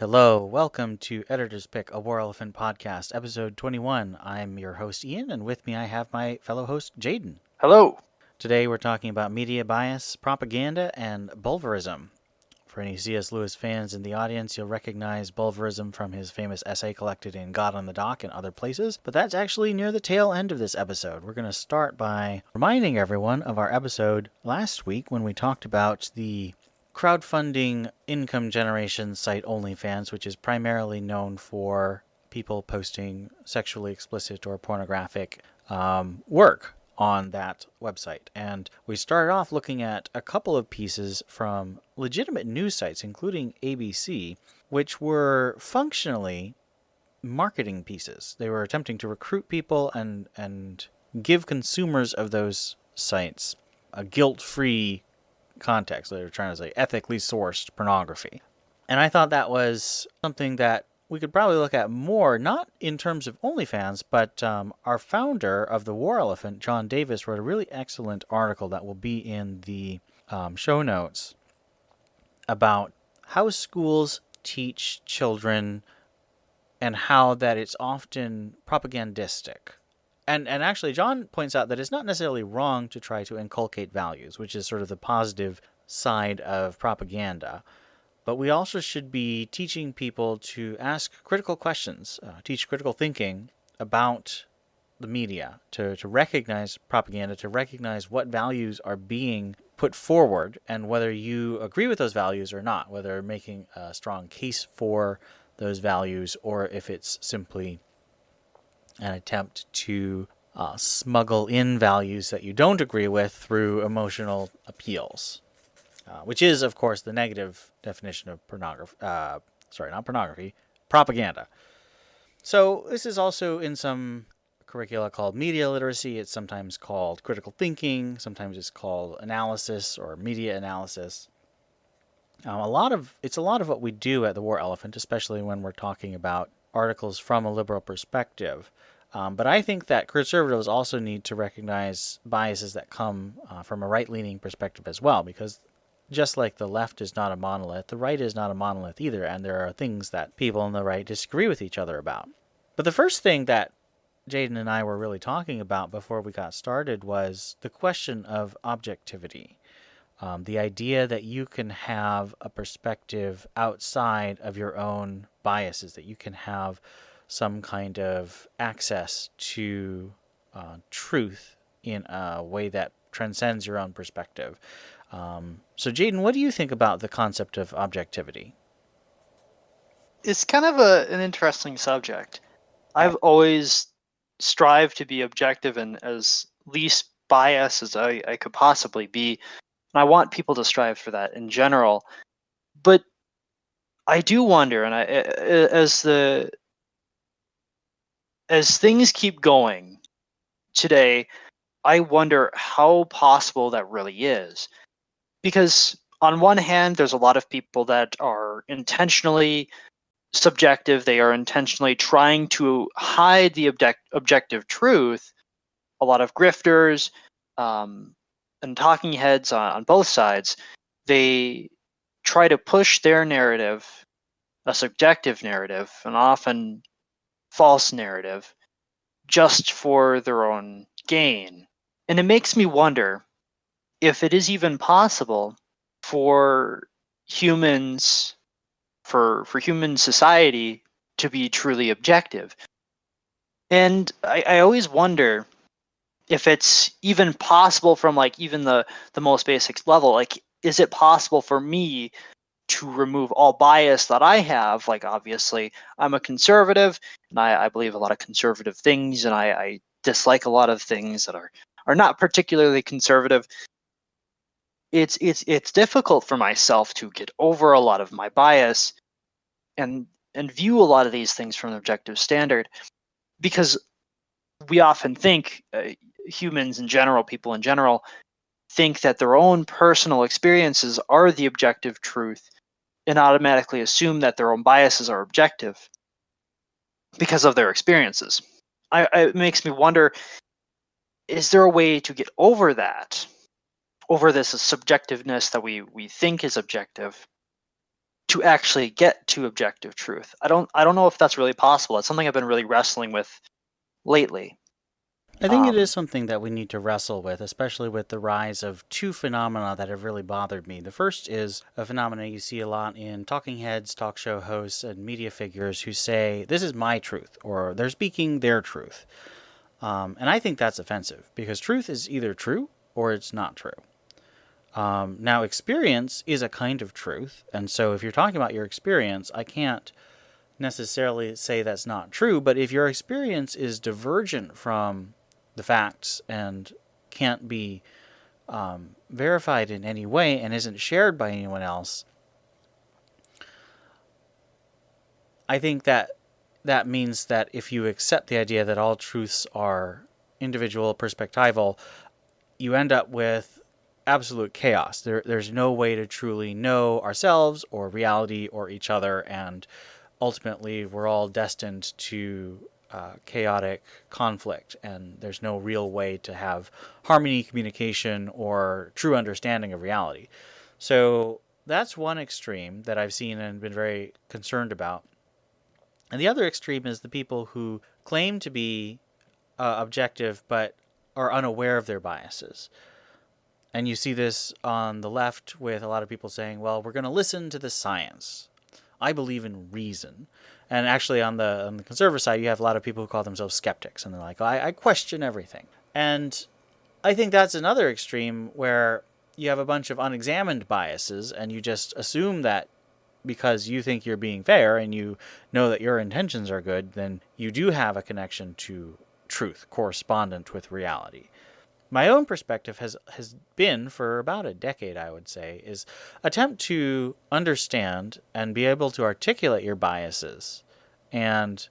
Hello, welcome to Editor's Pick, a War Elephant podcast, episode 21. I'm your host, Ian, and with me I have my fellow host, Jaedon. Hello. Today we're talking about media bias, propaganda, and Bulverism. For any C.S. Lewis fans in the audience, you'll recognize Bulverism from his famous essay collected in God on the Dock and other places, but that's actually near the tail end of this episode. We're going to start by reminding everyone of our episode last week when we talked about the crowdfunding income generation site OnlyFans, which is primarily known for people posting sexually explicit or pornographic work on that website. And we started off looking at a couple of pieces from legitimate news sites, including ABC, which were functionally marketing pieces. They were attempting to recruit people and give consumers of those sites a guilt-free context. They were trying to say ethically sourced pornography. And I thought that was something that we could probably look at more, not in terms of OnlyFans, but our founder of the War Elephant, Jon Davis, wrote a really excellent article that will be in the show notes about how schools teach children and how that it's often propagandistic. And actually, Jon points out that it's not necessarily wrong to try to inculcate values, which is sort of the positive side of propaganda. But we also should be teaching people to ask critical questions, teach critical thinking about the media, to recognize propaganda, to recognize what values are being put forward, and whether you agree with those values or not, whether making a strong case for those values or if it's simply an attempt to smuggle in values that you don't agree with through emotional appeals, which is, of course, the negative definition of propaganda. So this is also in some curricula called media literacy. It's sometimes called critical thinking. Sometimes it's called analysis or media analysis. It's a lot of what we do at the War Elephant, especially when we're talking about articles from a liberal perspective. But I think that conservatives also need to recognize biases that come from a right-leaning perspective as well, because just like the left is not a monolith, the right is not a monolith either, and there are things that people on the right disagree with each other about. But the first thing that Jaedon and I were really talking about before we got started was the question of objectivity. The idea that you can have a perspective outside of your own biases, that you can have some kind of access to truth in a way that transcends your own perspective. So, Jaedon, what do you think about the concept of objectivity? It's kind of an interesting subject. I've always strived to be objective and as least biased as I could possibly be. And I want people to strive for that in general. But I do wonder, and as things keep going today, I wonder how possible that really is. Because on one hand, there's a lot of people that are intentionally subjective. They are intentionally trying to hide the objective truth. A lot of grifters and talking heads on both sides, they try to push their narrative, a subjective narrative, an often false narrative, just for their own gain. And it makes me wonder if it is even possible for humans, for human society to be truly objective. And I always wonder if it's even possible from like even the most basic level. Like, is it possible for me to remove all bias that I have? Like, obviously, I'm a conservative, and I believe a lot of conservative things, and I dislike a lot of things that are not particularly conservative. It's difficult for myself to get over a lot of my bias and view a lot of these things from an objective standard, because we often think humans in general, people in general, think that their own personal experiences are the objective truth and automatically assume that their own biases are objective because of their experiences. It makes me wonder, is there a way to get over that, over this subjectiveness that we think is objective, to actually get to objective truth. I don't know if that's really possible. It's something I've been really wrestling with lately. I think it is something that we need to wrestle with, especially with the rise of two phenomena that have really bothered me. The first is a phenomena you see a lot in talking heads, talk show hosts, and media figures who say, "This is my truth," or "They're speaking their truth." And I think that's offensive, because truth is either true or it's not true. Now, experience is a kind of truth, and so if you're talking about your experience, I can't necessarily say that's not true, but if your experience is divergent from the facts and can't be verified in any way and isn't shared by anyone else, I think that means that if you accept the idea that all truths are individual, perspectival, you end up with absolute chaos. There's no way to truly know ourselves or reality or each other, and ultimately we're all destined to chaotic conflict, and there's no real way to have harmony, communication, or true understanding of reality. So that's one extreme that I've seen and been very concerned about. And the other extreme is the people who claim to be objective but are unaware of their biases. And you see this on the left with a lot of people saying, well, we're going to listen to the science. I believe in reason. And actually on the conservative side, you have a lot of people who call themselves skeptics. And they're like, I question everything. And I think that's another extreme where you have a bunch of unexamined biases and you just assume that because you think you're being fair and you know that your intentions are good, then you do have a connection to truth correspondent with reality. My own perspective has been, for about a decade, I would say, is attempt to understand and be able to articulate your biases and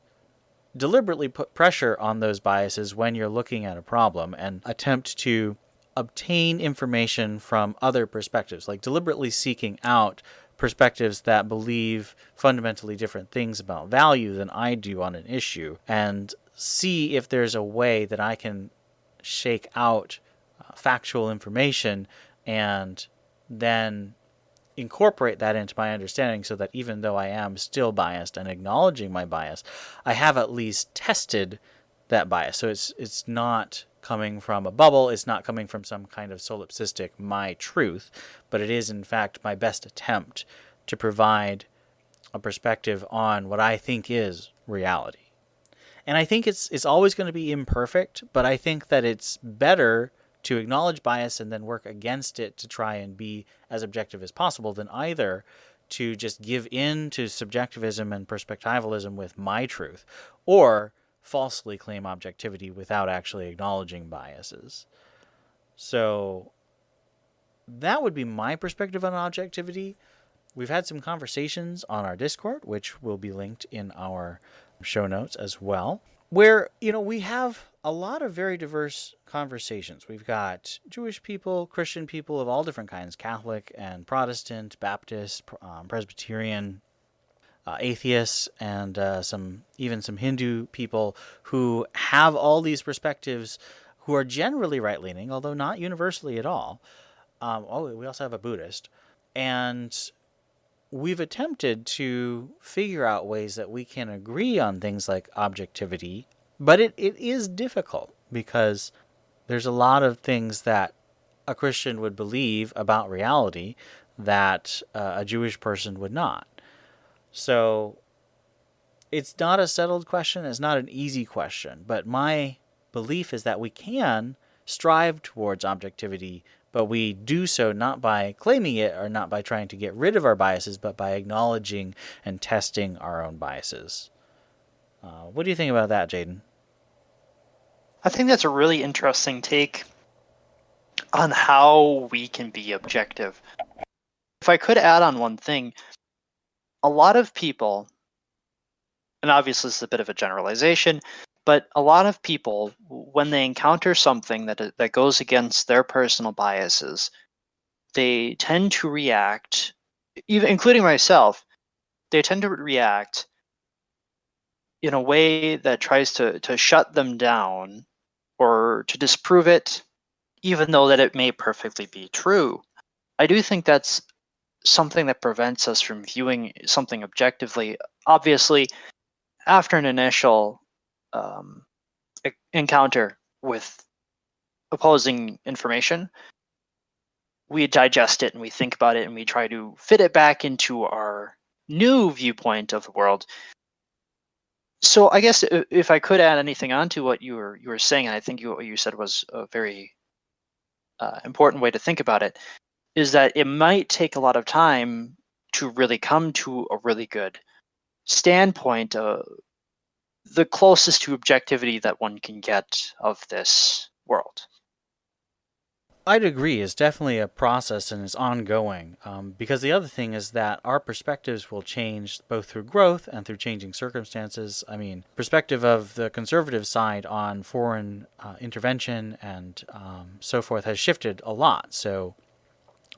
deliberately put pressure on those biases when you're looking at a problem and attempt to obtain information from other perspectives, like deliberately seeking out perspectives that believe fundamentally different things about value than I do on an issue, and see if there's a way that I can shake out factual information and then incorporate that into my understanding, so that even though I am still biased and acknowledging my bias, I have at least tested that bias. So it's not coming from a bubble, it's not coming from some kind of solipsistic my truth, but it is in fact my best attempt to provide a perspective on what I think is reality. And I think it's always going to be imperfect, but I think that it's better to acknowledge bias and then work against it to try and be as objective as possible than either to just give in to subjectivism and perspectivalism with my truth, or falsely claim objectivity without actually acknowledging biases. So that would be my perspective on objectivity. We've had some conversations on our Discord, which will be linked in our show notes as well, where, we have a lot of very diverse conversations. We've got Jewish people, Christian people of all different kinds, Catholic and Protestant, Baptist, Presbyterian, atheists, and some Hindu people who have all these perspectives, who are generally right-leaning, although not universally at all. We also have a Buddhist. And we've attempted to figure out ways that we can agree on things like objectivity, but it is difficult because there's a lot of things that a Christian would believe about reality that a Jewish person would not. So it's not a settled question. It's not an easy question. But my belief is that we can strive towards objectivity, but we do so not by claiming it or not by trying to get rid of our biases, but by acknowledging and testing our own biases. What do you think about that, Jaedon? I think that's a really interesting take on how we can be objective. If I could add on one thing, a lot of people, and obviously this is a bit of a generalization, but a lot of people, when they encounter something that goes against their personal biases, they tend to react, even including myself, they tend to react in a way that tries to shut them down or to disprove it, even though that it may perfectly be true. I do think that's something that prevents us from viewing something objectively. Obviously, after an initial encounter with opposing information, we digest it and we think about it and we try to fit it back into our new viewpoint of the world. So I guess if I could add anything onto what you were saying, and I think what you said was a very important way to think about it, is that it might take a lot of time to really come to a really good standpoint, the closest to objectivity that one can get of this world. I'd agree. It's definitely a process and it's ongoing. Because the other thing is that our perspectives will change both through growth and through changing circumstances. I mean, perspective of the conservative side on foreign intervention and so forth has shifted a lot. So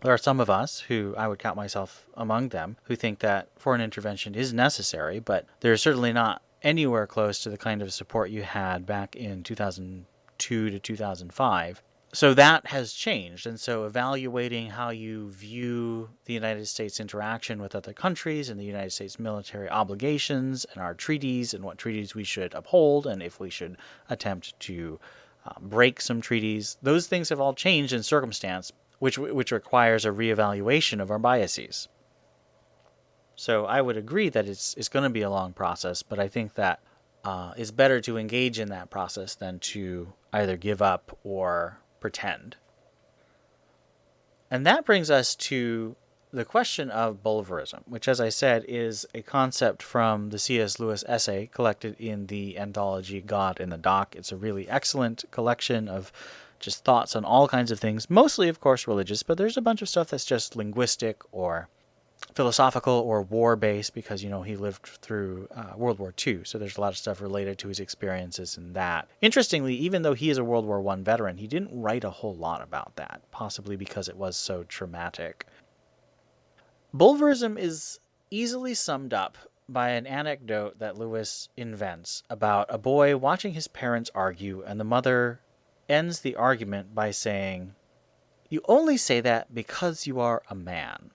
there are some of us who, I would count myself among them, who think that foreign intervention is necessary, but they're certainly not anywhere close to the kind of support you had back in 2002 to 2005. So that has changed, and so evaluating how you view the United States' interaction with other countries and the United States military obligations and our treaties and what treaties we should uphold and if we should attempt to break some treaties, those things have all changed in circumstance, which requires a reevaluation of our biases. So I would agree that it's going to be a long process, but I think that it's better to engage in that process than to either give up or pretend. And that brings us to the question of Bulverism, which, as I said, is a concept from the C.S. Lewis essay collected in the anthology God in the Dock. It's a really excellent collection of just thoughts on all kinds of things, mostly, of course, religious, but there's a bunch of stuff that's just linguistic or philosophical or war-based because, he lived through World War II, so there's a lot of stuff related to his experiences in that. Interestingly, even though he is a World War I veteran, he didn't write a whole lot about that, possibly because it was so traumatic. Bulverism is easily summed up by an anecdote that Lewis invents about a boy watching his parents argue, and the mother ends the argument by saying, "You only say that because you are a man."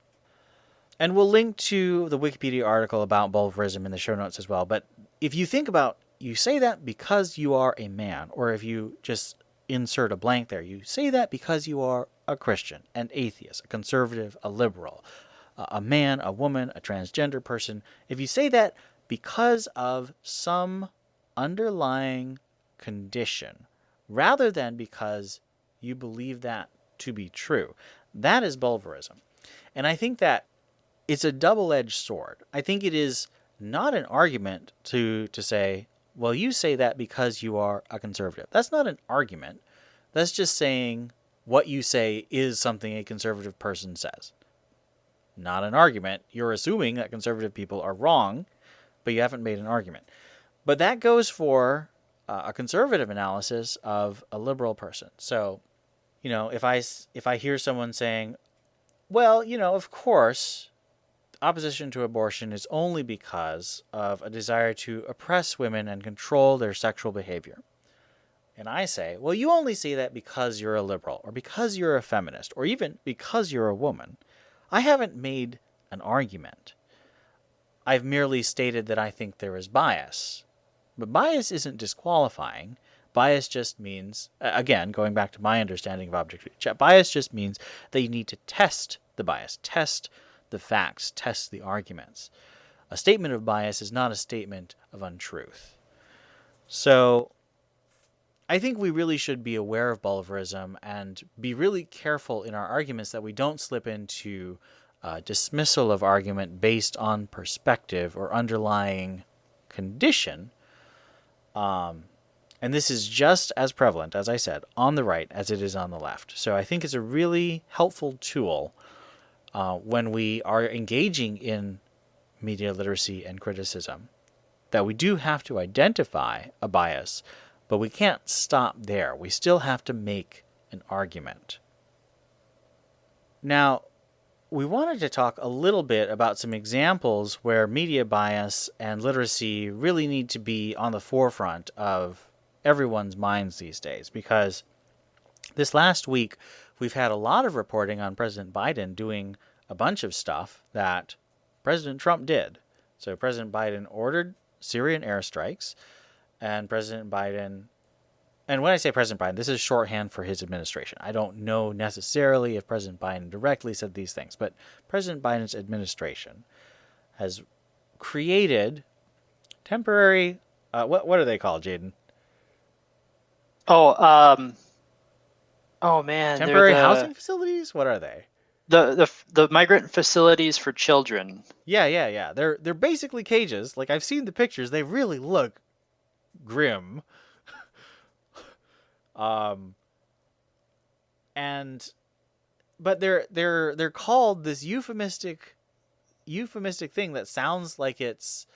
And we'll link to the Wikipedia article about Bulverism in the show notes as well. But if you think about, you say that because you are a man, or if you just insert a blank there, you say that because you are a Christian, an atheist, a conservative, a liberal, a man, a woman, a transgender person. If you say that because of some underlying condition, rather than because you believe that to be true, that is Bulverism. And I think that it's a double-edged sword. I think it is not an argument to say, well, you say that because you are a conservative. That's not an argument. That's just saying what you say is something a conservative person says. Not an argument. You're assuming that conservative people are wrong, but you haven't made an argument. But that goes for a conservative analysis of a liberal person. So, if I hear someone saying, well, of course, opposition to abortion is only because of a desire to oppress women and control their sexual behavior. And I say, well, you only say that because you're a liberal, or because you're a feminist, or even because you're a woman. I haven't made an argument. I've merely stated that I think there is bias. But bias isn't disqualifying. Bias just means, again, going back to my understanding of objectivity, bias just means that you need to test the bias, test the facts, test the arguments. A statement of bias is not a statement of untruth. So I think we really should be aware of Bulverism and be really careful in our arguments that we don't slip into dismissal of argument based on perspective or underlying condition. And this is just as prevalent, as I said, on the right as it is on the left. So I think it's a really helpful tool when we are engaging in media literacy and criticism, that we do have to identify a bias, but we can't stop there. We still have to make an argument. Now, we wanted to talk a little bit about some examples where media bias and literacy really need to be on the forefront of everyone's minds these days, because this last week we've had a lot of reporting on President Biden doing a bunch of stuff that President Trump did. So President Biden ordered Syrian airstrikes, and President Biden, and when I say President Biden, this is shorthand for his administration. I don't know necessarily if President Biden directly said these things, but President Biden's administration has created temporary, what are they called, Jaedon? Oh man, Temporary housing facilities? What are they? The migrant facilities for children. Yeah. They're basically cages. Like, I've seen the pictures. They really look grim. But they're called this euphemistic thing that sounds like it's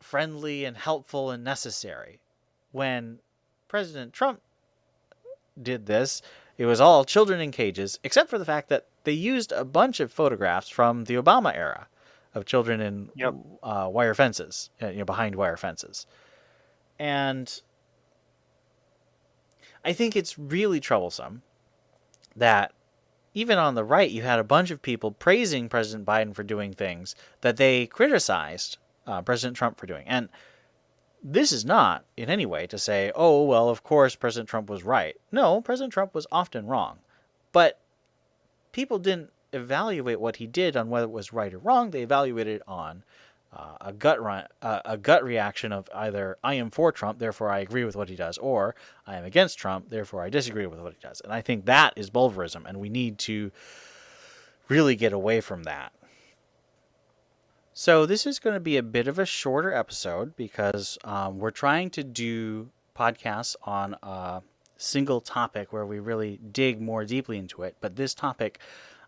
friendly and helpful and necessary. When President Trump did this, it was all children in cages, except for the fact that they used a bunch of photographs from the Obama era of children in wire fences, behind wire fences. And I think it's really troublesome that even on the right, you had a bunch of people praising President Biden for doing things that they criticized President Trump for doing. And this is not in any way to say, oh, well, of course, President Trump was right. No, President Trump was often wrong. But people didn't evaluate what he did on whether it was right or wrong. They evaluated it on a gut reaction of either I am for Trump, therefore I agree with what he does, or I am against Trump, therefore I disagree with what he does. And I think that is Bulverism, and we need to really get away from that. So this is going to be a bit of a shorter episode because we're trying to do podcasts on a single topic where we really dig more deeply into it. But this topic,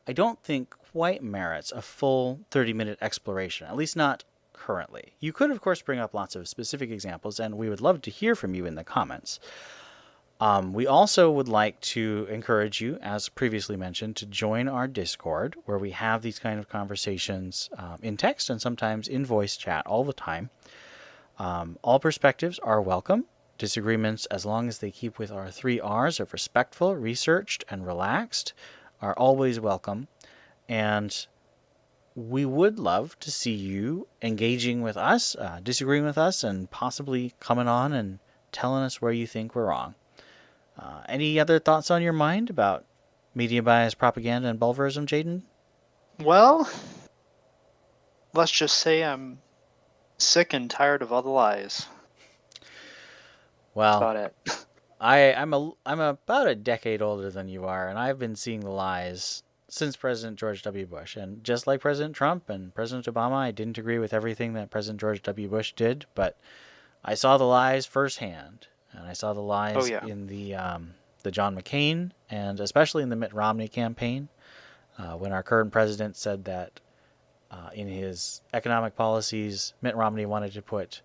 I don't think quite merits a full 30-minute exploration, at least not currently. You could, of course, bring up lots of specific examples, and we would love to hear from you in the comments. We also would like to encourage you, as previously mentioned, to join our Discord, where we have these kind of conversations in text and sometimes in voice chat all the time. All perspectives are welcome. Disagreements, as long as they keep with our 3 R's of respectful, researched, and relaxed, are always welcome. And we would love to see you engaging with us, disagreeing with us, and possibly coming on and telling us where you think we're wrong. Any other thoughts on your mind about media bias, propaganda, and Bulverism, Jaedon? Well, let's just say I'm sick and tired of all the lies. Well, that's about it. I'm about a decade older than you are, and I've been seeing the lies since President George W. Bush. And just like President Trump and President Obama, I didn't agree with everything that President George W. Bush did, but I saw the lies firsthand. And I saw the lies in the John McCain and especially in the Mitt Romney campaign when our current president said that in his economic policies, Mitt Romney wanted to put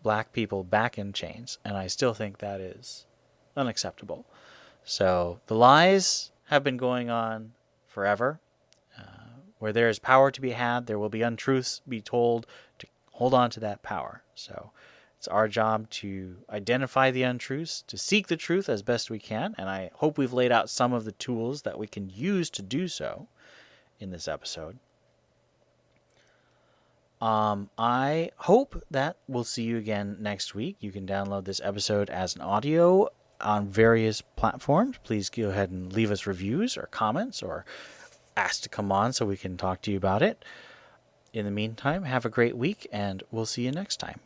black people back in chains. And I still think that is unacceptable. So the lies have been going on forever. Where there is power to be had, there will be untruths be told to hold on to that power. So it's our job to identify the untruths, to seek the truth as best we can, and I hope we've laid out some of the tools that we can use to do so in this episode. I hope that we'll see you again next week. You can download this episode as an audio on various platforms. Please go ahead and leave us reviews or comments or ask to come on so we can talk to you about it. In the meantime, have a great week, and we'll see you next time.